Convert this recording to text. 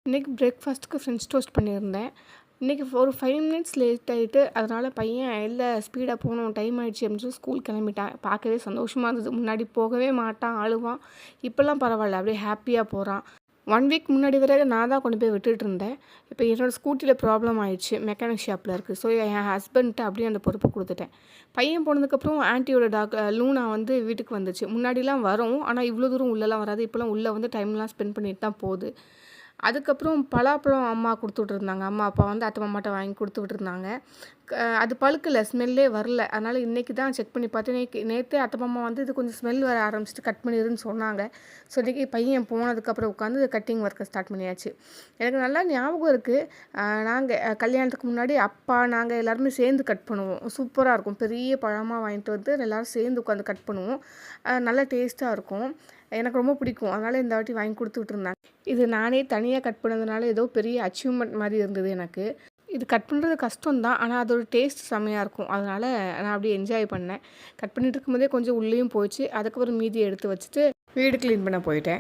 இன்றைக்கி பிரேக்ஃபாஸ்ட்டுக்கு French toast பண்ணியிருந்தேன். இன்றைக்கி ஒரு 5 மினிட்ஸ் லேட் ஆகிட்டு, அதனால் பையன் இல்லை ஸ்பீடாக போகணும் டைம் ஆகிடுச்சு அப்படின்னு சொல்லி ஸ்கூல் கிளம்பிட்டான். பார்க்கவே சந்தோஷமாக இருந்தது. முன்னாடி போகவே மாட்டான், அழுவான். இப்போல்லாம் பரவாயில்ல, அப்படியே ஹாப்பியாக போகிறான். 1 வீக் முன்னாடி வரை நான் தான் கொண்டு போய் விட்டுட்டு இருந்தேன். இப்போ என்னோடய ஸ்கூட்டியில் ப்ராப்ளம் ஆயிடுச்சு, மெக்கானிக் ஷாப்பில் இருக்குது. ஸோ என் ஹஸ்பண்ட்கிட்ட அப்படியே அந்த பொறுப்பை கொடுத்துட்டேன். பையன் போனதுக்கப்புறம் ஆன்ட்டியோட லூனா வந்து வீட்டுக்கு வந்துச்சு. முன்னாடிலாம் வரும், ஆனால் இவ்வளோ தூரம் உள்ளெல்லாம் வராது. இப்போலாம் உள்ளே வந்து டைம்லாம் ஸ்பெண்ட் பண்ணிட்டு தான் போகுது. அதுக்கப்புறம் பலாப்பழம் அம்மா கொடுத்து விட்ருந்தாங்க. அம்மா அப்பா வந்து அத்தை மாமாட்ட வாங்கி கொடுத்து விட்டுருந்தாங்க. அது பழுக்கல, ஸ்மெல்லே வரல. அதனால் இன்றைக்கி தான் செக் பண்ணி பார்த்தேன். நேற்றே அத்தை மாமா வந்து இது கொஞ்சம் ஸ்மெல் வர ஆரம்பிச்சிட்டு கட் பண்ணிடுன்னு சொன்னாங்க. ஸோ இன்றைக்கி பையன் போனதுக்கப்புறம் உட்காந்து கட்டிங் ஒர்க்கை ஸ்டார்ட் பண்ணியாச்சு. எனக்கு நல்லா ஞாபகம் இருக்குது. நாங்கள் கல்யாணத்துக்கு முன்னாடி அப்பா நாங்கள் எல்லாருமே சேர்ந்து கட் பண்ணுவோம். சூப்பராக இருக்கும். பெரிய பழமாக வாங்கிட்டு வந்து எல்லோரும் சேர்ந்து உட்காந்து கட் பண்ணுவோம். நல்லா டேஸ்ட்டாக இருக்கும். எனக்கு ரொம்ப பிடிக்கும். அதனால் இந்த வாட்டி வாங்கி கொடுத்து விட்டுருந்தாங்க. இது நானே தனியாக கட் பண்ணதுனால ஏதோ பெரிய அச்சீவ்மெண்ட் மாதிரி இருந்தது எனக்கு. இது கட் பண்ணுறது கஷ்டம் தான், ஆனால் அதோட டேஸ்ட் செம்மையாக இருக்கும். அதனால் நான் அப்படியே என்ஜாய் பண்ணேன். கட் பண்ணிட்டு இருக்கும்போதே கொஞ்சம் உள்ளேயும் போயிடுச்சு. அதுக்கப்புறம் மீதியை எடுத்து வச்சுட்டு வீடு க்ளீன் பண்ண போயிட்டேன்.